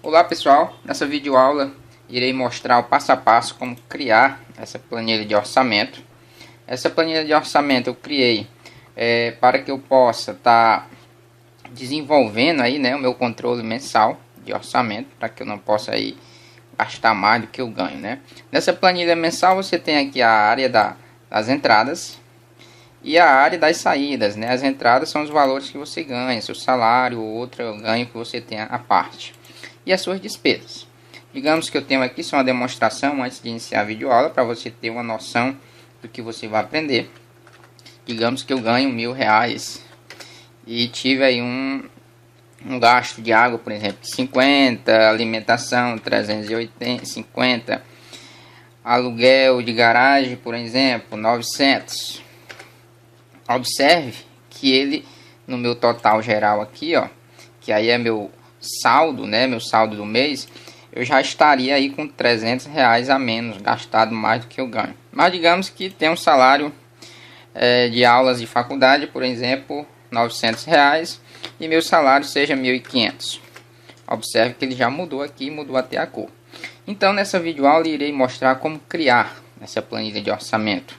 Olá pessoal, nessa videoaula irei mostrar o passo a passo como criar essa planilha de orçamento. Essa planilha de orçamento eu criei para que eu possa estar desenvolvendo aí, né, o meu controle mensal de orçamento, para que eu não possa aí gastar mais do que eu ganho, né. Nessa planilha mensal você tem aqui a área das entradas e a área das saídas, né. As entradas são os valores que você ganha, seu salário ou outro ganho que você tem à parte. E as suas despesas. Digamos que eu tenho aqui só uma demonstração antes de iniciar a videoaula para você ter uma noção do que você vai aprender. Digamos que eu ganho R$1.000 e tive aí um gasto de água, por exemplo, 50, alimentação 350, aluguel de garagem, por exemplo, 900. Observe que ele no meu total geral aqui, ó, que aí é meu saldo, né, meu saldo do mês, eu já estaria aí com R$300 a menos, gastado mais do que eu ganho. Mas digamos que tem um salário de aulas de faculdade, por exemplo, R$900 e meu salário seja 1.500. Observe que ele já mudou aqui, mudou até a cor. Então nessa videoaula irei mostrar como criar essa planilha de orçamento.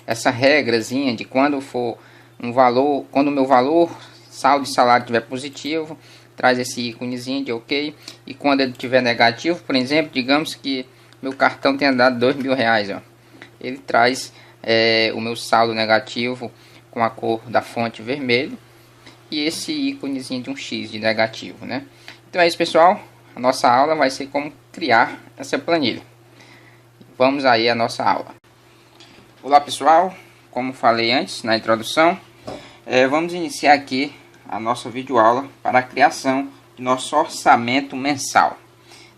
Essa regrazinha de quando for um valor, quando o meu valor saldo de salário estiver positivo, traz esse íconezinho de OK, e quando ele estiver negativo, por exemplo, digamos que meu cartão tenha dado R$2.000, ó, ele traz o meu saldo negativo com a cor da fonte vermelho e esse íconezinho de um X de negativo, né? Então é isso, pessoal, a nossa aula vai ser como criar essa planilha. Vamos aí à nossa aula. Olá pessoal, como falei antes na introdução, vamos iniciar aqui a nossa videoaula para a criação de nosso orçamento mensal.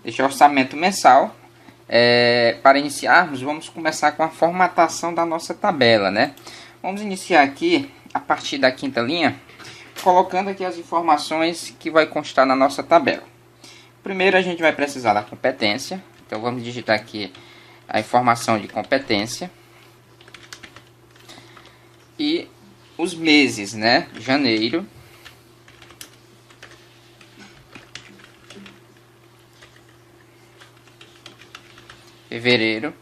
Este orçamento mensal, para iniciarmos, vamos começar com a formatação da nossa tabela, né? Vamos iniciar aqui a partir da quinta linha, colocando aqui as informações que vai constar na nossa tabela. Primeiro a gente vai precisar da competência, então vamos digitar aqui a informação de competência e os meses, né? Janeiro, fevereiro,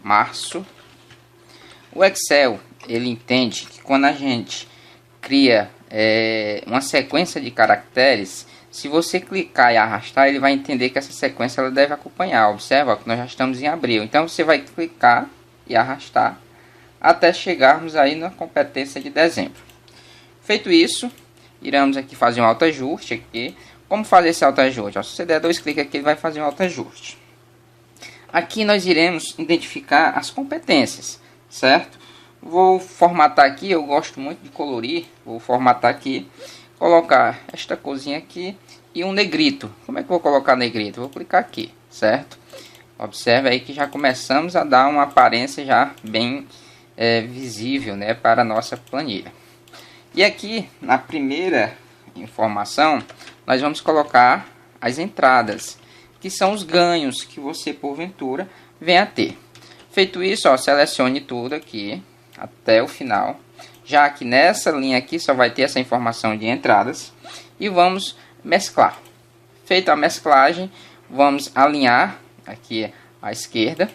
março. O Excel, ele entende que quando a gente cria uma sequência de caracteres, se você clicar e arrastar, ele vai entender que essa sequência ela deve acompanhar. Observa que nós já estamos em abril, então você vai clicar e arrastar até chegarmos aí na competência de dezembro. Feito isso, iremos aqui fazer um autoajuste aqui. Como fazer esse autoajuste? Se você der 2 cliques aqui, ele vai fazer um autoajuste. Aqui nós iremos identificar as competências, certo? Vou formatar aqui, eu gosto muito de colorir, vou formatar aqui, colocar esta corzinha aqui e um negrito. Como é que eu vou colocar negrito? Vou clicar aqui, certo? Observe aí que já começamos a dar uma aparência já bem visível, né, para a nossa planilha. E aqui na primeira informação nós vamos colocar as entradas, que são os ganhos que você porventura venha a ter. Feito isso, ó, selecione tudo aqui até o final, já que nessa linha aqui só vai ter essa informação de entradas, e vamos mesclar. Feita a mesclagem, vamos alinhar aqui à esquerda,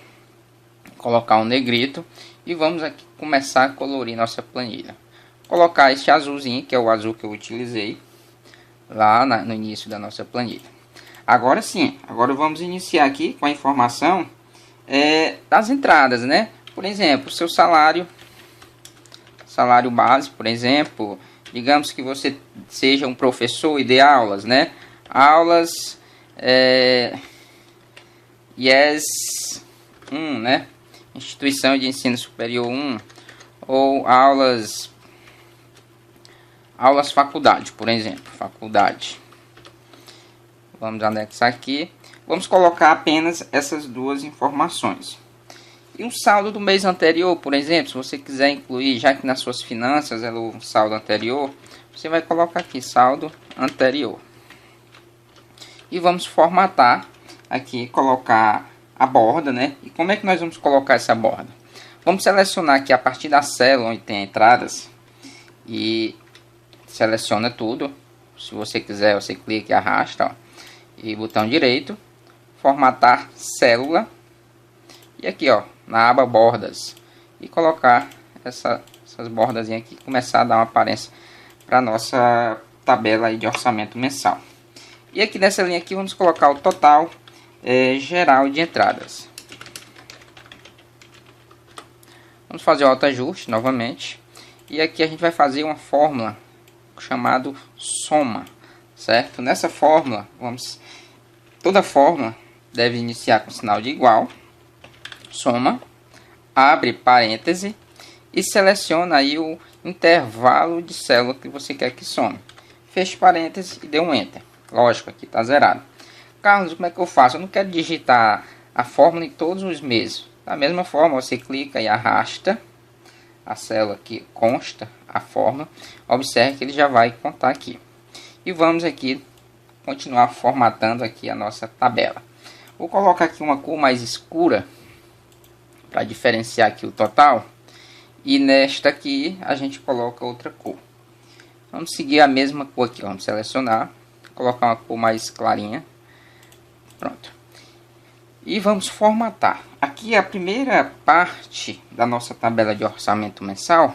colocar um negrito e vamos aqui começar a colorir nossa planilha. Colocar este azulzinho, que é o azul que eu utilizei lá no início da nossa planilha. Agora sim, agora vamos iniciar aqui com a informação das entradas, né? Por exemplo, seu salário base, por exemplo, digamos que você seja um professor e dê aulas, né? Aulas IES 1, né? Instituição de Ensino Superior 1, ou aulas faculdade, por exemplo, faculdade. Vamos anexar aqui. Vamos colocar apenas essas duas informações. E um saldo do mês anterior, por exemplo, se você quiser incluir, já que nas suas finanças é o saldo anterior, você vai colocar aqui saldo anterior. E vamos formatar aqui, colocar a borda, né? E como é que nós vamos colocar essa borda? Vamos selecionar aqui a partir da célula onde tem entradas e seleciona tudo. Se você quiser, você clica e arrasta, ó. e botão direito, formatar célula, e aqui ó, na aba bordas, e colocar essas bordazinhas aqui, começar a dar uma aparência para nossa tabela aí de orçamento mensal. E aqui nessa linha aqui vamos colocar o total geral de entradas. Vamos fazer o autoajuste novamente. E aqui a gente vai fazer uma fórmula chamada soma, certo? Nessa fórmula, toda fórmula deve iniciar com sinal de igual, soma, abre parêntese e seleciona aí o intervalo de célula que você quer que some. Feche parênteses e dê um enter. Lógico, aqui está zerado. Carlos, como é que eu faço? Eu não quero digitar a fórmula em todos os meses. Da mesma forma, você clica e arrasta a célula que consta a fórmula. Observe que ele já vai contar aqui. E vamos aqui continuar formatando aqui a nossa tabela. Vou colocar aqui uma cor mais escura para diferenciar aqui o total. E nesta aqui a gente coloca outra cor. Vamos seguir a mesma cor aqui. Vamos selecionar, colocar uma cor mais clarinha. Pronto. E vamos formatar. Aqui é a primeira parte da nossa tabela de orçamento mensal.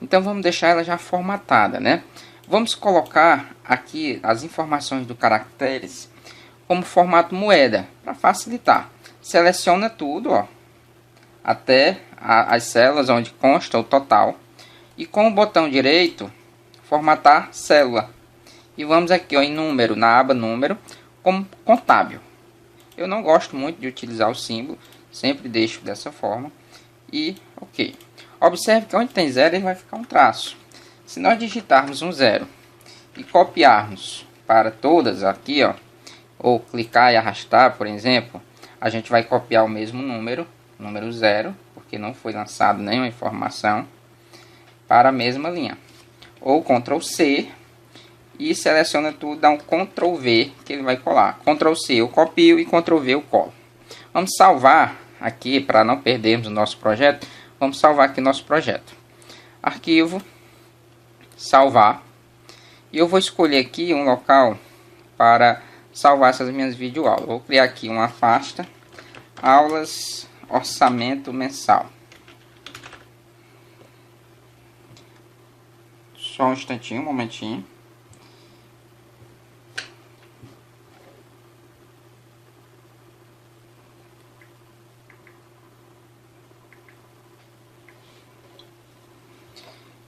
Então vamos deixar ela já formatada, né? Vamos colocar aqui as informações do caracteres como formato moeda, para facilitar. Seleciona tudo, ó, até as células onde consta o total. E com o botão direito, formatar célula. E vamos aqui ó, em número, na aba número, como contábil. Eu não gosto muito de utilizar o símbolo, sempre deixo dessa forma. E ok. Observe que onde tem zero ele vai ficar um traço. Se nós digitarmos um zero e copiarmos para todas aqui, ó, ou clicar e arrastar, por exemplo, a gente vai copiar o mesmo número, número 0, porque não foi lançado nenhuma informação, para a mesma linha. Ou Ctrl C e seleciona tudo, dá um Ctrl V que ele vai colar. Ctrl C eu copio e Ctrl V eu colo. Vamos salvar aqui para não perdermos o nosso projeto. Vamos salvar aqui nosso projeto. Arquivo, salvar. E eu vou escolher aqui um local para salvar essas minhas videoaulas. Vou criar aqui uma pasta, aulas, orçamento mensal. Só um instantinho, um momentinho.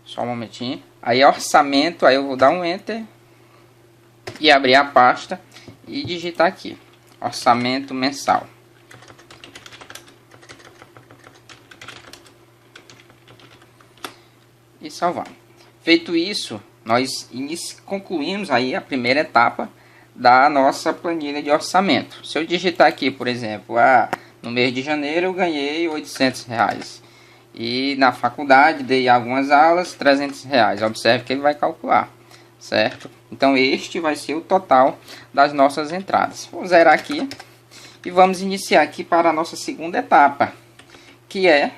Só um momentinho. Aí orçamento, aí eu vou dar um enter e abrir a pasta e digitar aqui orçamento mensal. E salvar. Feito isso, nós concluímos aí a primeira etapa da nossa planilha de orçamento. Se eu digitar aqui, por exemplo, no mês de janeiro eu ganhei R$800. E na faculdade dei algumas aulas, R$300. Observe que ele vai calcular, certo? Então este vai ser o total das nossas entradas. Vou zerar aqui e vamos iniciar aqui para a nossa segunda etapa, que é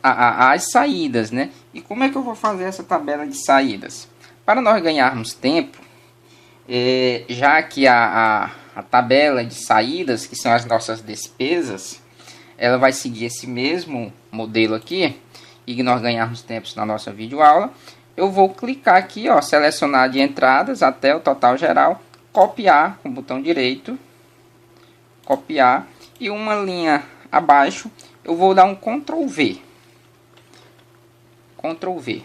as saídas, né? E como é que eu vou fazer essa tabela de saídas? Para nós ganharmos tempo, já que a tabela de saídas, que são as nossas despesas, ela vai seguir esse mesmo modelo aqui, e que nós ganharmos tempo na nossa videoaula, eu vou clicar aqui, ó, selecionar de entradas até o total geral, copiar com o botão direito, copiar, e uma linha abaixo, eu vou dar um Ctrl V. Ctrl V.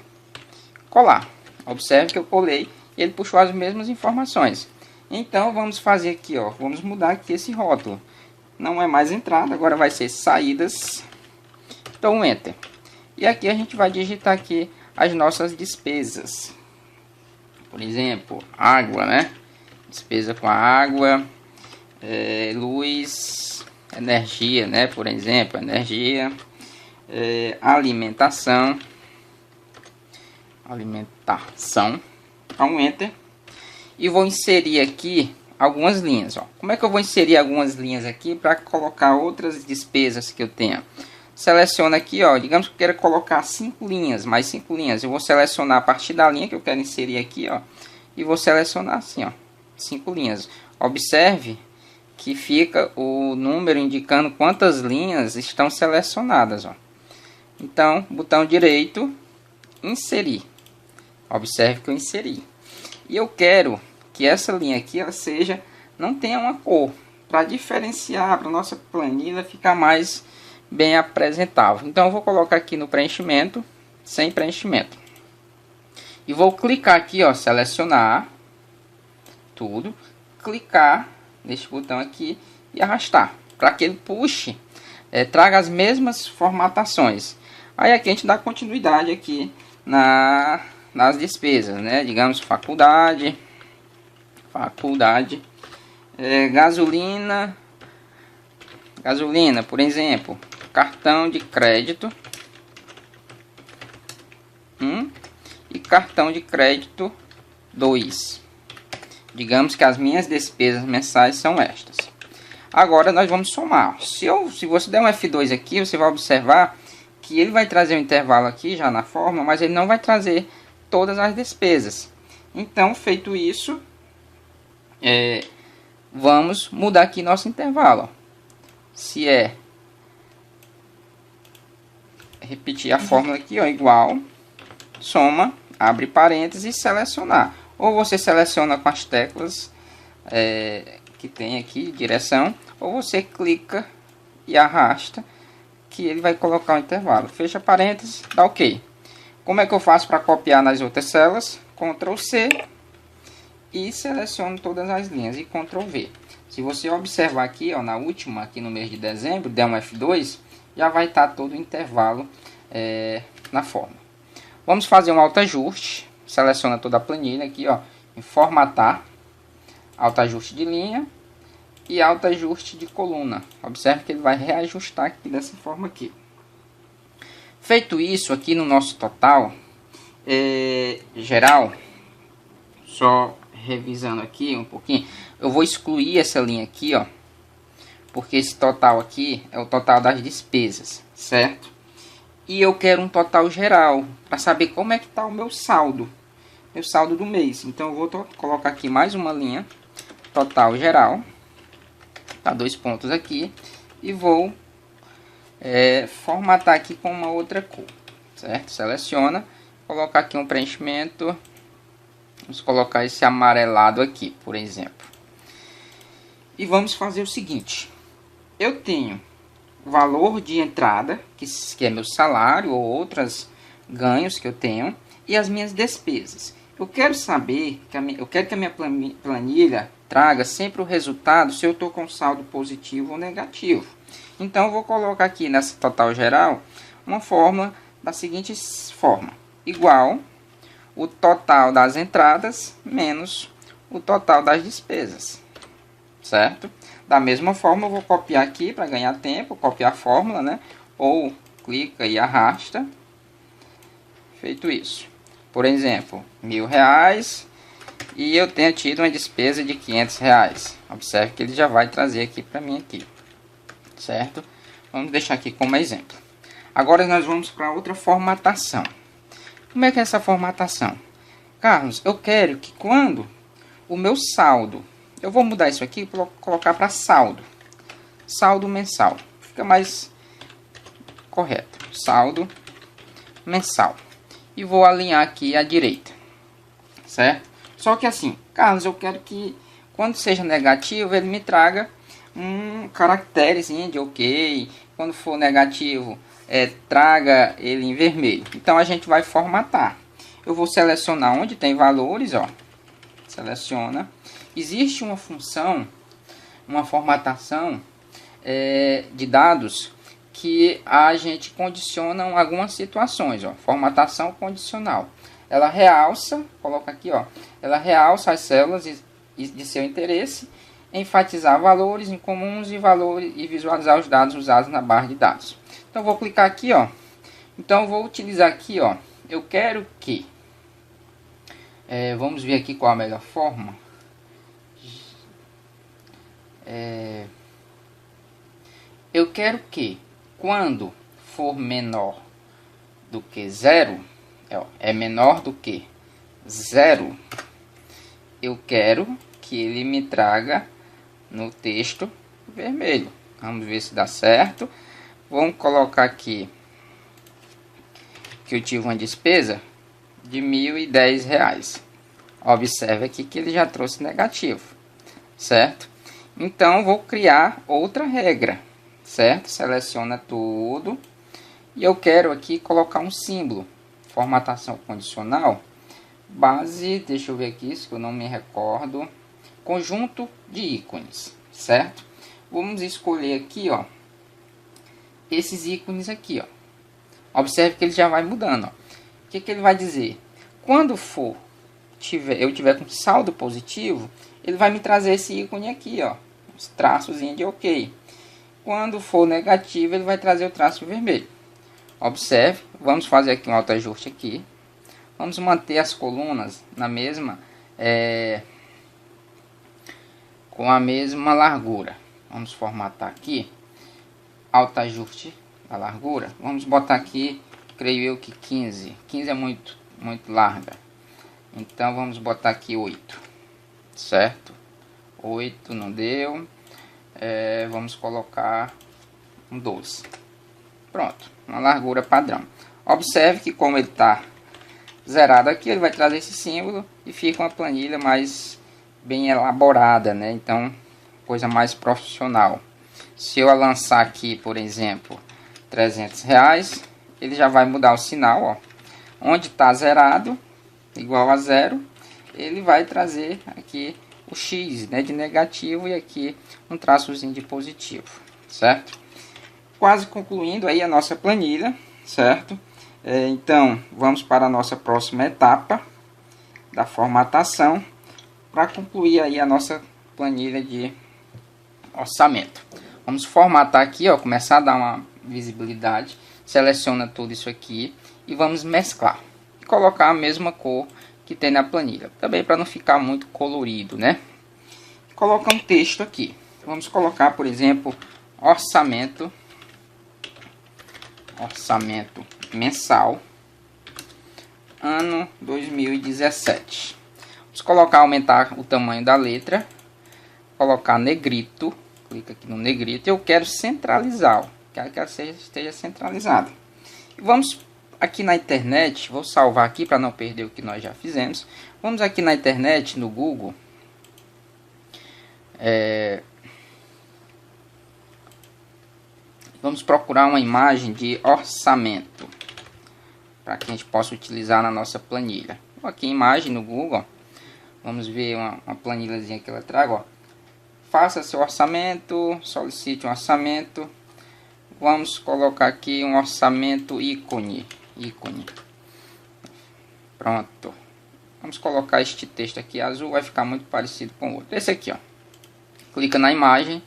Colar. Observe que eu colei e ele puxou as mesmas informações. Então, vamos fazer aqui, ó, vamos mudar aqui esse rótulo. Não é mais entrada, agora vai ser saídas. Então, Enter. E aqui a gente vai digitar aqui as nossas despesas. Por exemplo, água, né? Despesa com a água, luz, energia, né? Por exemplo, energia, alimentação. Então, Enter. E vou inserir aqui algumas linhas, ó. Como é que eu vou inserir algumas linhas aqui para colocar outras despesas que eu tenha? Seleciona aqui, ó, digamos que eu quero colocar 5 linhas, mais 5 linhas. Eu vou selecionar a partir da linha que eu quero inserir aqui, ó, e vou selecionar assim, ó, 5 linhas. observe que fica o número indicando quantas linhas estão selecionadas, ó. Então, botão direito, inserir. Observe que eu inseri. E eu quero que essa linha aqui ela não tenha uma cor, para diferenciar, para nossa planilha ficar mais bem apresentável. Então eu vou colocar aqui no preenchimento, sem preenchimento. E vou clicar aqui, ó, selecionar tudo, clicar neste botão aqui e arrastar, para que ele puxe, traga as mesmas formatações. Aí aqui a gente dá continuidade aqui nas despesas, né? Digamos faculdade, gasolina, por exemplo, cartão de crédito 1 e cartão de crédito 2. Digamos que as minhas despesas mensais são estas. Agora nós vamos somar. Se você der um F2 aqui, você vai observar que ele vai trazer um intervalo aqui já na forma, mas ele não vai trazer todas as despesas. Então, feito isso, vamos mudar aqui nosso intervalo. Ó. Se repetir a fórmula aqui, ó, igual, soma, abre parênteses e selecionar. Ou você seleciona com as teclas que tem aqui, direção, ou você clica e arrasta, que ele vai colocar o intervalo. Fecha parênteses, dá OK. Como é que eu faço para copiar nas outras células? Ctrl C e seleciono todas as linhas e Ctrl V. Se você observar aqui, ó, na última, aqui no mês de dezembro, der um F2, já vai estar todo o intervalo na forma. Vamos fazer um autoajuste. Seleciona toda a planilha aqui, ó, em formatar, autoajuste de linha e autoajuste de coluna. Observe que ele vai reajustar aqui dessa forma aqui. Feito isso, aqui no nosso total geral, só revisando aqui um pouquinho, eu vou excluir essa linha aqui, ó, porque esse total aqui é o total das despesas, certo? E eu quero um total geral, para saber como é que está o meu saldo do mês. Então eu vou colocar aqui mais uma linha, total geral, tá, 2 pontos aqui, e vou formatar aqui com uma outra cor, certo? Seleciona, colocar aqui um preenchimento, vamos colocar esse amarelado aqui, por exemplo. E vamos fazer o seguinte, eu tenho valor de entrada, que é meu salário ou outros ganhos que eu tenho, e as minhas despesas. Eu quero saber, eu quero que a minha planilha traga sempre o resultado se eu estou com saldo positivo ou negativo. Então eu vou colocar aqui nessa total geral uma fórmula da seguinte forma: igual o total das entradas menos o total das despesas, certo? Da mesma forma eu vou copiar aqui para ganhar tempo, copiar a fórmula, né? Ou clica e arrasta. Feito isso. Por exemplo, R$1.000 e eu tenho tido uma despesa de R$500. Observe que ele já vai trazer aqui para mim aqui, certo? Vamos deixar aqui como exemplo. Agora nós vamos para outra formatação. Como é que é essa formatação? Carlos, eu quero que quando o meu saldo, eu vou mudar isso aqui para colocar para saldo mensal, fica mais correto, saldo mensal, e vou alinhar aqui à direita, certo? Só que assim, Carlos, eu quero que quando seja negativo ele me traga um caracterezinho de OK, quando for negativo traga ele em vermelho. Então a gente vai formatar. Eu vou selecionar onde tem valores, ó, seleciona. Existe uma função, uma formatação de dados que a gente condiciona algumas situações, ó, formatação condicional. Ela realça, coloca aqui, ó, ela realça as células de seu interesse, enfatizar valores incomuns e visualizar os dados usados na barra de dados. Então vou clicar aqui, ó. Então vou utilizar aqui, ó. Eu quero que vamos ver aqui qual a melhor forma. Eu quero que quando for menor do que 0, menor do que 0, eu quero que ele me traga no texto vermelho. Vamos ver se dá certo. Vamos colocar aqui que eu tive uma despesa de R$1.010. Observe aqui que ele já trouxe negativo, certo? Então vou criar outra regra, certo? Seleciona tudo e eu quero aqui colocar um símbolo. Formatação condicional, base, deixa eu ver aqui se eu não me recordo, conjunto de ícones, certo? Vamos escolher aqui, ó, esses ícones aqui, ó. Observe que ele já vai mudando, ó. O que ele vai dizer? Quando eu tiver com saldo positivo, ele vai me trazer esse ícone aqui, ó, os traços de OK. Quando for negativo, ele vai trazer o traço vermelho. Observe, vamos fazer aqui um autoajuste aqui. Vamos manter as colunas na mesma, com a mesma largura. Vamos formatar aqui, autoajuste da largura. Vamos botar aqui, creio eu que 15. 15 é muito larga. Então vamos botar aqui 8, certo? 8 não deu. Vamos colocar um 12. Pronto, uma largura padrão. Observe que como ele está zerado aqui, ele vai trazer esse símbolo e fica uma planilha mais bem elaborada, né? Então, coisa mais profissional. Se eu lançar aqui, por exemplo, R$300, ele já vai mudar o sinal, ó. Onde está zerado, igual a zero, ele vai trazer aqui o X, né, de negativo e aqui um traçozinho de positivo, certo? Quase concluindo aí a nossa planilha, certo? Então, vamos para a nossa próxima etapa da formatação para concluir aí a nossa planilha de orçamento. Vamos formatar aqui, ó, começar a dar uma visibilidade, seleciona tudo isso aqui e vamos mesclar e colocar a mesma cor que tem na planilha, também para não ficar muito colorido, né? Colocar um texto aqui. Vamos colocar, por exemplo, orçamento mensal ano 2017. Vamos colocar, aumentar o tamanho da letra, colocar negrito, clica aqui no negrito. Eu quero centralizar, ó. Quero que ela esteja centralizada. E vamos aqui na internet, vou salvar aqui para não perder o que nós já fizemos. Vamos aqui na internet, no Google, vamos procurar uma imagem de orçamento para que a gente possa utilizar na nossa planilha. Aqui imagem no Google, vamos ver uma planilhazinha que ela traga, ó. Faça seu orçamento, solicite um orçamento. Vamos colocar aqui um orçamento ícone. Pronto. Vamos colocar este texto aqui azul, vai ficar muito parecido com o outro. Esse aqui, ó. Clica na imagem,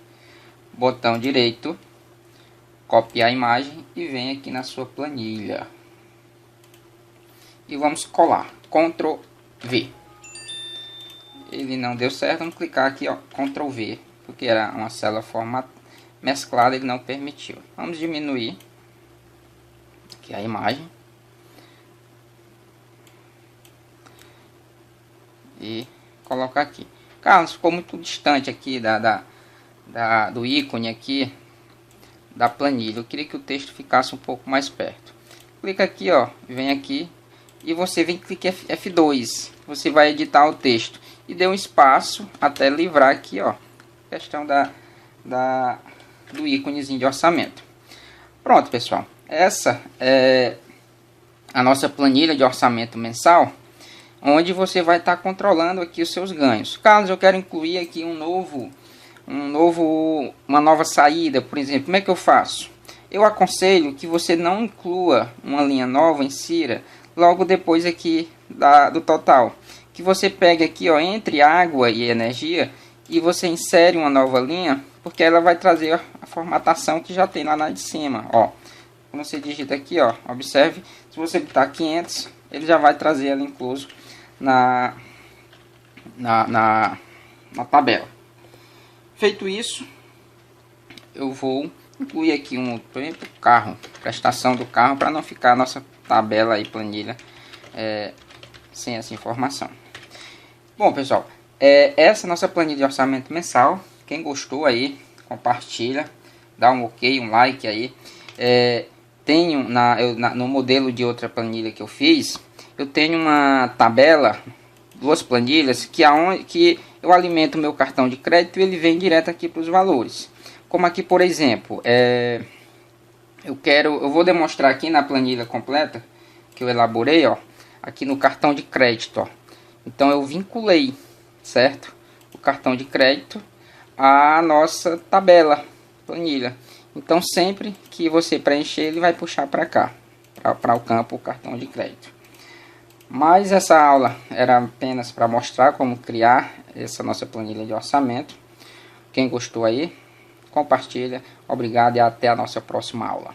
botão direito, copiar a imagem e vem aqui na sua planilha. E vamos colar. Ctrl V. Ele não deu certo, vamos clicar aqui, ó, Ctrl V, porque era uma célula mesclada, ele não permitiu. Vamos diminuir aqui a imagem. E colocar aqui. Carlos, ficou muito distante aqui do ícone aqui da planilha. Eu queria que o texto ficasse um pouco mais perto. Clica aqui, ó, vem aqui e você vem clicar F2. Você vai editar o texto e dê um espaço até livrar aqui, ó, questão do íconezinho de orçamento. Pronto, pessoal. Essa é a nossa planilha de orçamento mensal, onde você vai estar controlando aqui os seus ganhos. Carlos, eu quero incluir aqui uma nova saída, por exemplo. Como é que eu faço? Eu aconselho que você não inclua uma linha nova, insira logo depois aqui do total. Que você pegue aqui, ó, entre água e energia e você insere uma nova linha, porque ela vai trazer a formatação que já tem lá de cima, ó. Quando você digita aqui, ó, observe, se você botar 500, ele já vai trazer ela incluso na tabela. Feito isso, eu vou incluir aqui por exemplo, carro, prestação do carro, para não ficar a nossa tabela e planilha sem essa informação. Bom, pessoal, Essa é a nossa planilha de orçamento mensal. Quem gostou aí, compartilha, dá um ok, um like aí. Tenho no modelo de outra planilha que eu fiz, eu tenho uma tabela, duas planilhas, que eu alimento o meu cartão de crédito e ele vem direto aqui para os valores. Como aqui, por exemplo, eu vou demonstrar aqui na planilha completa que eu elaborei, ó, aqui no cartão de crédito, ó. Então eu vinculei, certo, o cartão de crédito à nossa tabela, planilha. Então sempre que você preencher, ele vai puxar para cá, para o campo cartão de crédito. Mas essa aula era apenas para mostrar como criar essa nossa planilha de orçamento. Quem gostou aí, compartilha. Obrigado e até a nossa próxima aula.